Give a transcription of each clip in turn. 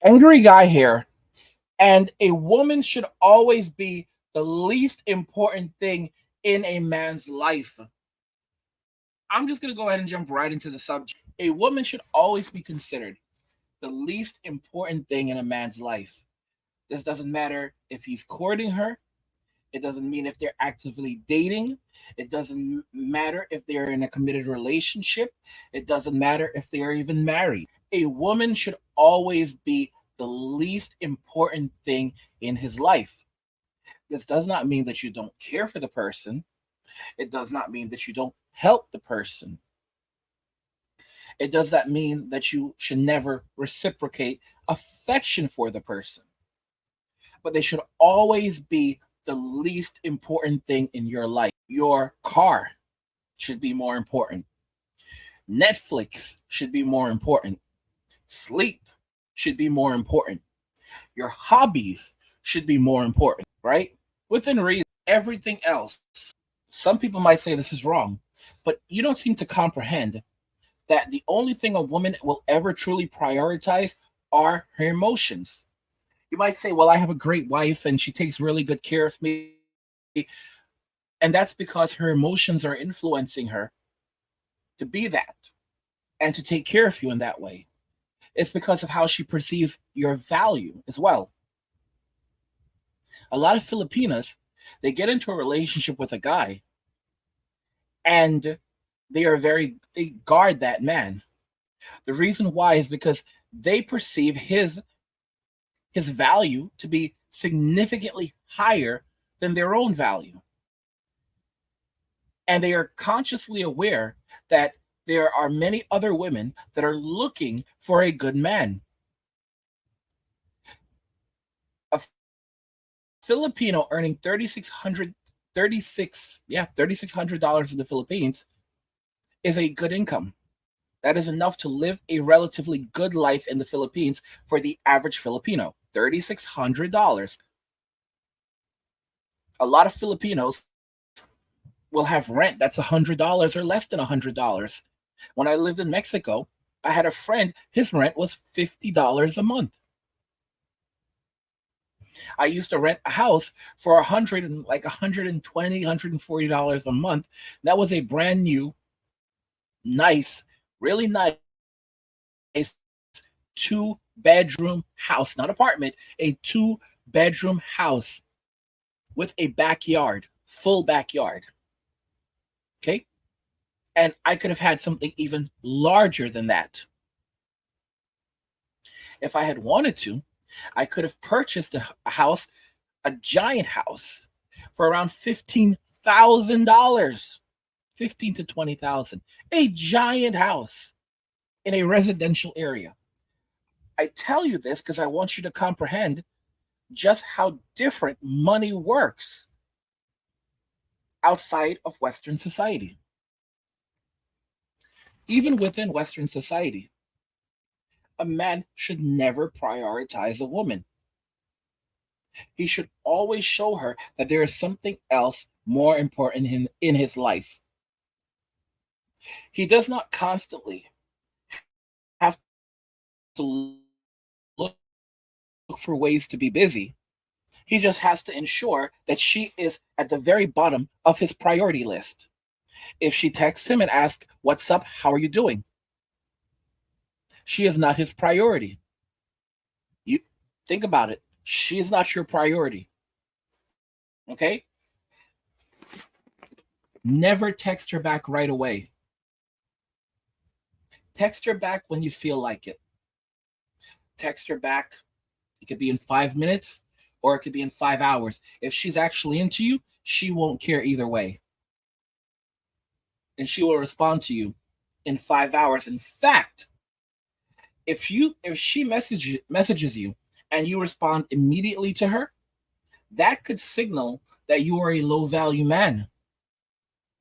Angry guy here. And a woman should always be the least important thing in a man's life. I'm just going to go ahead and jump right into the subject. A woman should always be considered the least important thing in a man's life. This doesn't matter if he's courting her. It doesn't mean if they're actively dating. It doesn't matter if they're in a committed relationship. It doesn't matter if they are even married. A woman should always be the least important thing in his life. This does not mean that you don't care for the person. It does not mean that you don't help the person. It does not mean that you should never reciprocate affection for the person. But they should always be the least important thing in your life. Your car should be more important. Netflix should be more important. Sleep should be more important. Your hobbies should be more important, right? Within reason, everything else. Some people might say this is wrong, but you don't seem to comprehend that the only thing a woman will ever truly prioritize are her emotions. You might say, well, I have a great wife and she takes really good care of me. And that's because her emotions are influencing her to be that and to take care of you in that way. It's because of how she perceives your value as well. A lot of Filipinas, they get into a relationship with a guy and they guard that man. The reason why is because they perceive his value to be significantly higher than their own value. And they are consciously aware that there are many other women that are looking for a good man. A Filipino earning 3600 dollars in the Philippines is a good income. That is enough to live a relatively good life in the Philippines for the average Filipino. $3,600. A lot of Filipinos will have rent that's $100 or less than $100. When I lived in Mexico, I had a friend, his rent was $50 a month. I used to rent a house for 100 and like 120, $140 a month. That was a brand new, nice, really nice 2-bedroom house, not apartment, a 2-bedroom house with a backyard, full backyard. Okay. And I could have had something even larger than that. If I had wanted to, I could have purchased a house, a giant house, for around $15,000, 15 to 20,000, a giant house in a residential area. I tell you this because I want you to comprehend just how different money works outside of Western society. Even within Western society, a man should never prioritize a woman. He should always show her that there is something else more important in his life. He does not constantly have to look for ways to be busy. He just has to ensure that she is at the very bottom of his priority list. If she texts him and asks, "What's up? How are you doing?" she is not his priority. You think about it. She is not your priority. Okay? Never text her back right away. Text her back when you feel like it. Text her back. It could be in 5 minutes or it could be in 5 hours. If she's actually into you, she won't care either way. And she will respond to you in 5 hours. In fact, if she messages you and you respond immediately to her, that could signal that you are a low value man.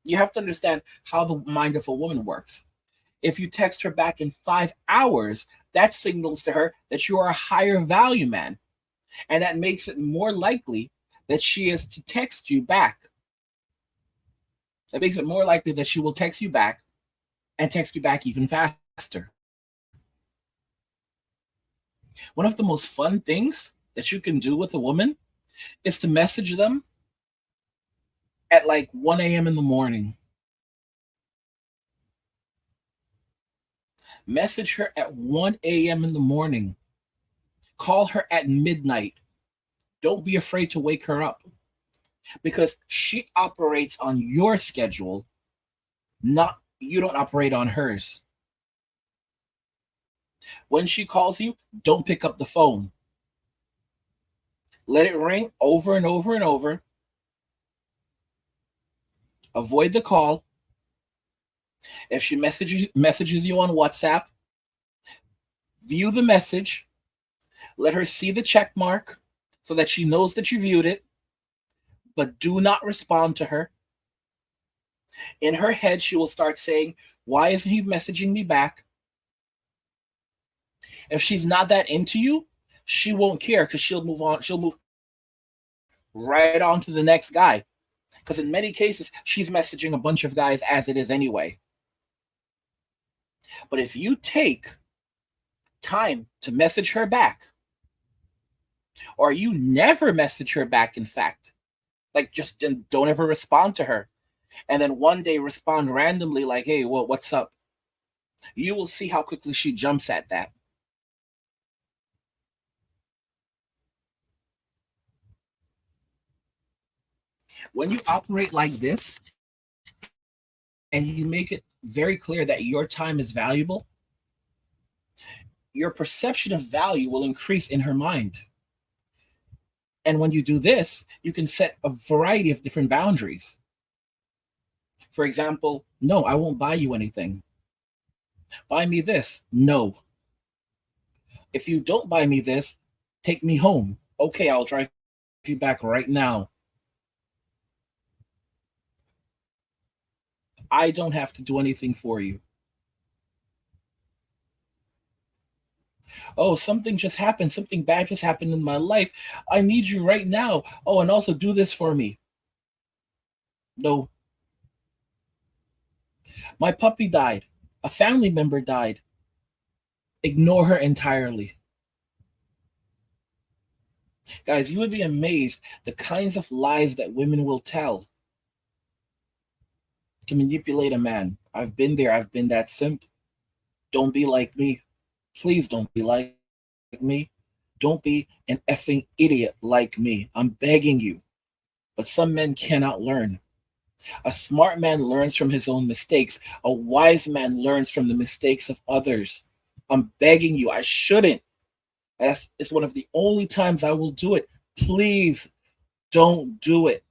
You have to understand how the mind of a woman works. If you text her back in 5 hours, that signals to her that you are a higher value man. And that makes it more likely that she is to text you back. That makes it more likely that she will text you back and text you back even faster. One of the most fun things that you can do with a woman is to message them at like 1 a.m. in the morning. Message her at 1 a.m. in the morning. Call her at midnight. Don't be afraid to wake her up because she operates on your schedule, not you don't operate on hers. When she calls you, don't pick up the phone. Let it ring over and over and over. Avoid the call. If she messages you on WhatsApp, view the message. Let her see the check mark so that she knows that you viewed it, but do not respond to her. In her head, she will start saying, why isn't he messaging me back? If she's not that into you, she won't care because she'll move on. She'll move right on to the next guy. Because in many cases, she's messaging a bunch of guys as it is anyway. But if you take time to message her back, or you never message her back, in fact, like just don't ever respond to her, and then one day respond randomly like, hey, well, what's up? You will see how quickly she jumps at that. When you operate like this and you make it very clear that your time is valuable, your perception of value will increase in her mind. And when you do this, you can set a variety of different boundaries. For example, no, I won't buy you anything. Buy me this. No. If you don't buy me this, take me home. Okay, I'll drive you back right now. I don't have to do anything for you. Oh, something just happened. Something bad just happened in my life. I need you right now. Oh, and also do this for me. No. My puppy died. A family member died. Ignore her entirely. Guys, you would be amazed the kinds of lies that women will tell to manipulate a man. I've been there. I've been that simp. Don't be like me. Please don't be like me. Don't be an effing idiot like me. I'm begging you. But some men cannot learn. A smart man learns from his own mistakes. A wise man learns from the mistakes of others. I'm begging you. I shouldn't. It's one of the only times I will do it. Please don't do it.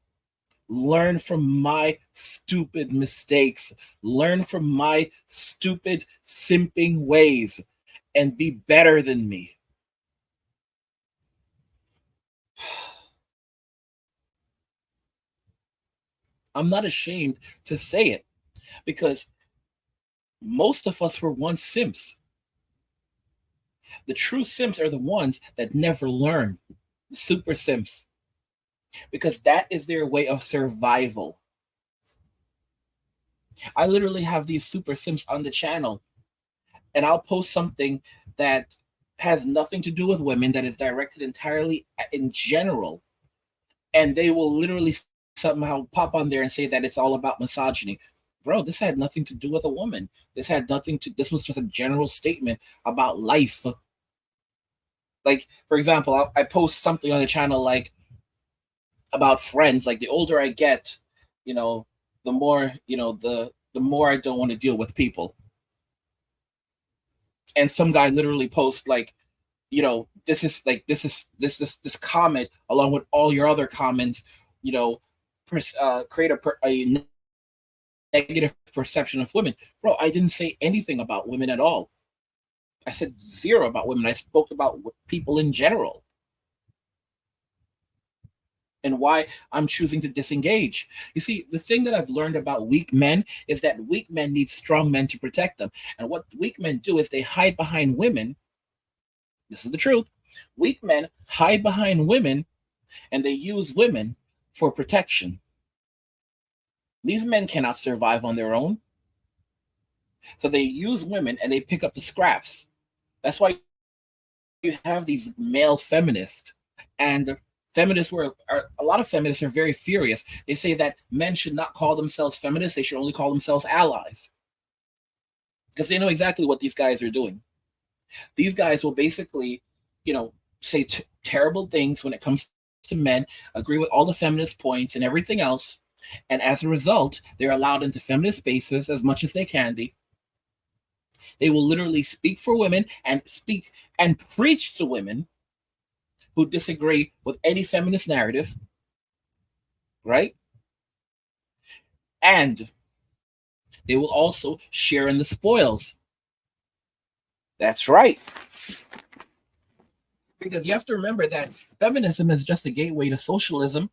Learn from my stupid mistakes. Learn from my stupid simping ways and be better than me. I'm not ashamed to say it because most of us were once simps. The true simps are the ones that never learn, the super simps, because that is their way of survival. I literally have these super simps on the channel, and I'll post something that has nothing to do with women, that is directed entirely in general, and they will literally somehow pop on there and say that it's all about misogyny. Bro, this had nothing to do with a woman. This was just a general statement about life. Like, for example, I post something on the channel like about friends. Like, the older I get, you know, the more, the more I don't want to deal with people. And some guy literally posts like, this comment along with all your other comments, create a negative perception of women. Bro, I didn't say anything about women at all. I said zero about women. I spoke about people in general and why I'm choosing to disengage. You see, the thing that I've learned about weak men is that weak men need strong men to protect them. And what weak men do is they hide behind women. This is the truth. Weak men hide behind women and they use women for protection. These men cannot survive on their own. So they use women and they pick up the scraps. That's why you have these male feminists, and feminists a lot of feminists are very furious. They say that men should not call themselves feminists; they should only call themselves allies, because they know exactly what these guys are doing. These guys will basically, you know, say terrible things when it comes to men, agree with all the feminist points and everything else, and as a result, they're allowed into feminist spaces as much as they can be. They will literally speak for women and speak and preach to women who disagree with any feminist narrative, right? And they will also share in the spoils. That's right. Because you have to remember that feminism is just a gateway to socialism.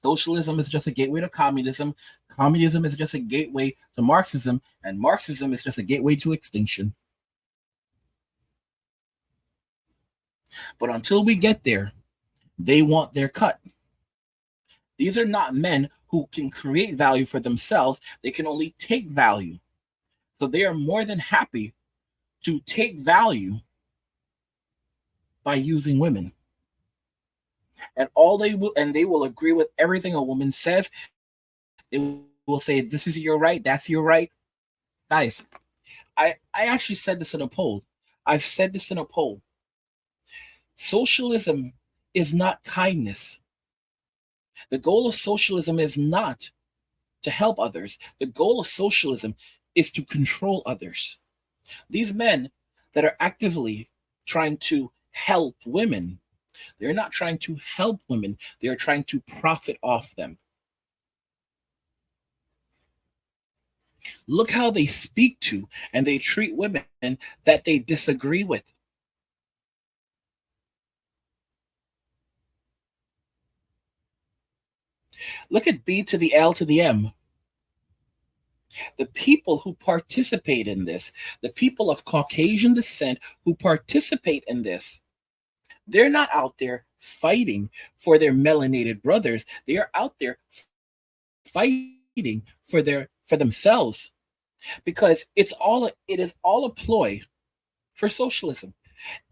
Socialism is just a gateway to communism. Communism is just a gateway to Marxism. And Marxism is just a gateway to extinction. But until we get there, they want their cut. These are not men who can create value for themselves. They can only take value. So they are more than happy to take value by using women. And they will agree with everything a woman says. They will say, this is your right, that's your right. Guys, I actually said this in a poll. I've said this in a poll. Socialism is not kindness. The goal of socialism is not to help others. The goal of socialism is to control others. These men that are actively trying to help women, they're not trying to help women. They are trying to profit off them. Look how they speak to and they treat women that they disagree with. Look at B to the L to the M. The people who participate in this, the people of Caucasian descent who participate in this, they're not out there fighting for their melanated brothers. They are out there fighting for themselves, because it is all a ploy for socialism.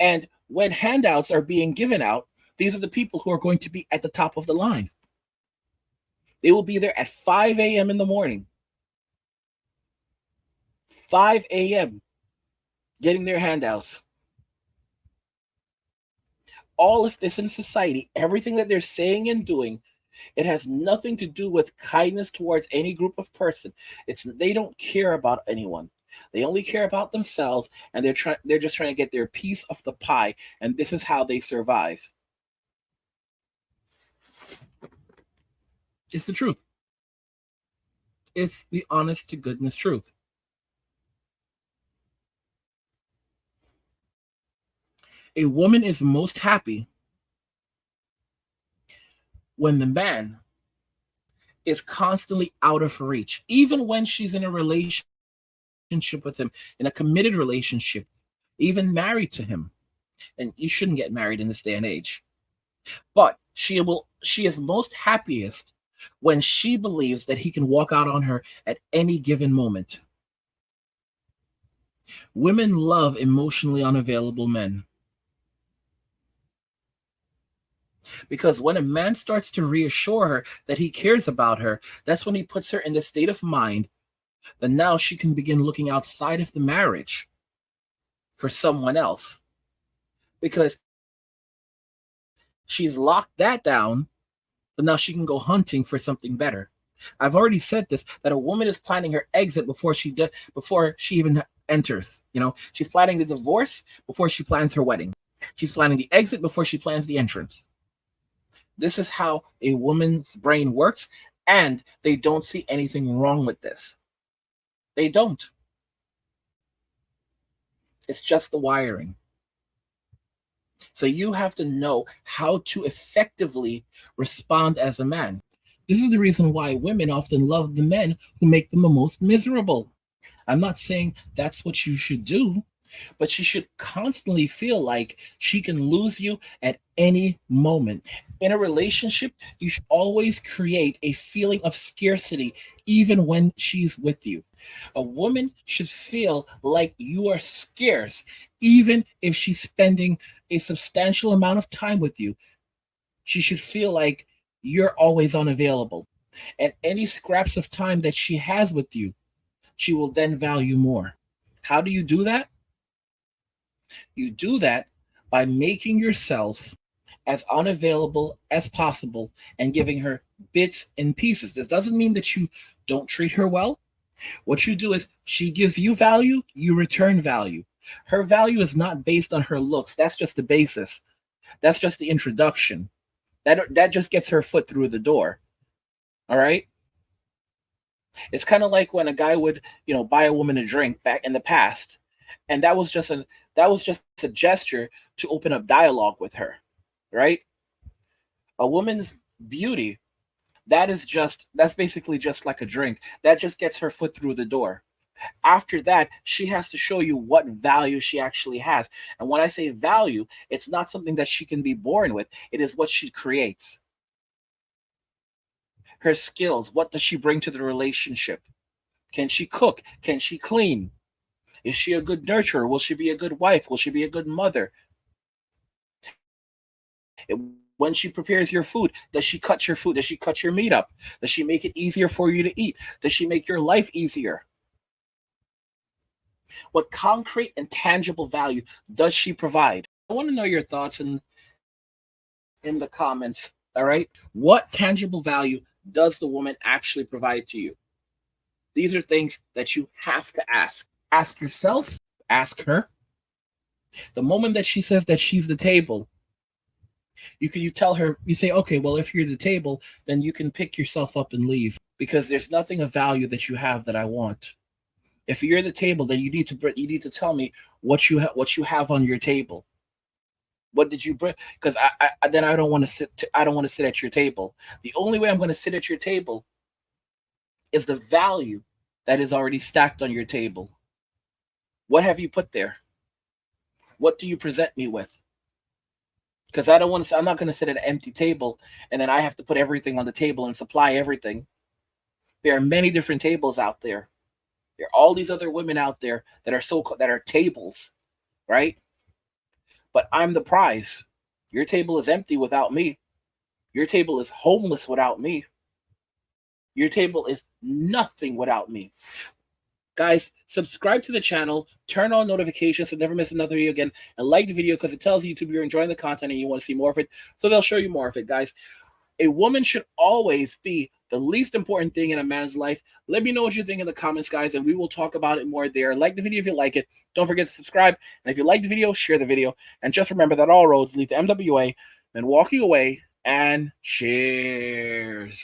And when handouts are being given out, these are the people who are going to be at the top of the line. They will be there at 5 a.m. in the morning. 5 a.m. getting their handouts. All of this in society, everything that they're saying and doing, it has nothing to do with kindness towards any group of person. They don't care about anyone. They only care about themselves, and they're just trying to get their piece of the pie, and this is how they survive. It's the truth. It's the honest to goodness truth. A woman is most happy when the man is constantly out of reach, even when she's in a relationship with him, in a committed relationship, even married to him. And you shouldn't get married in this day and age. But she is most happiest when she believes that he can walk out on her at any given moment. Women love emotionally unavailable men. Because when a man starts to reassure her that he cares about her, that's when he puts her in the state of mind that now she can begin looking outside of the marriage for someone else. Because she's locked that down, but now she can go hunting for something better. I've already said this, that a woman is planning her exit before she even enters. She's planning the divorce before she plans her wedding. She's planning the exit before she plans the entrance. This is how a woman's brain works, and they don't see anything wrong with this. They don't. It's just the wiring. So you have to know how to effectively respond as a man. This is the reason why women often love the men who make them the most miserable. I'm not saying that's what you should do. but she should constantly feel like she can lose you at any moment. In a relationship, you should always create a feeling of scarcity, even when she's with you. A woman should feel like you are scarce, even if she's spending a substantial amount of time with you. She should feel like you're always unavailable. And any scraps of time that she has with you, she will then value more. How do you do that? You do that by making yourself as unavailable as possible and giving her bits and pieces. This doesn't mean that you don't treat her well. What you do is she gives you value, you return value. Her value is not based on her looks. That's just the basis. That's just the introduction. That just gets her foot through the door. All right? It's kind of like when a guy would, buy a woman a drink back in the past, and that was just a gesture to open up dialogue with her, right? A woman's beauty, that's basically just like a drink. That just gets her foot through the door. After that, she has to show you what value she actually has. And when I say value, it's not something that she can be born with. It is what she creates. Her skills, what does she bring to the relationship? Can she cook? Can she clean? Is she a good nurturer? Will she be a good wife? Will she be a good mother? When she prepares your food, does she cut your food? Does she cut your meat up? Does she make it easier for you to eat? Does she make your life easier? What concrete and tangible value does she provide? I want to know your thoughts in the comments. All right. What tangible value does the woman actually provide to you? These are things that you have to ask. Ask yourself, ask her. The moment that she says that she's the table, you tell her, you say, okay, well, if you're the table, then you can pick yourself up and leave, because there's nothing of value that you have that I want. If you're the table, then you need to tell me what you have on your table. What did you bring? Because then I don't want to sit. I don't want to sit at your table. The only way I'm going to sit at your table is the value that is already stacked on your table. What have you put there? What do you present me with? Because I don't want to. I'm not going to sit at an empty table and then I have to put everything on the table and supply everything. There are many different tables out there. There are all these other women out there that are tables, right? But I'm the prize. Your table is empty without me. Your table is homeless without me. Your table is nothing without me. Guys, subscribe to the channel, turn on notifications so never miss another video again, and like the video because it tells YouTube you're enjoying the content and you want to see more of it, so they'll show you more of it, guys. A woman should always be the least important thing in a man's life. Let me know what you think in the comments, guys, and we will talk about it more there. Like the video if you like it. Don't forget to subscribe. And if you like the video, share the video. And just remember that all roads lead to MWA. And walking away, and cheers.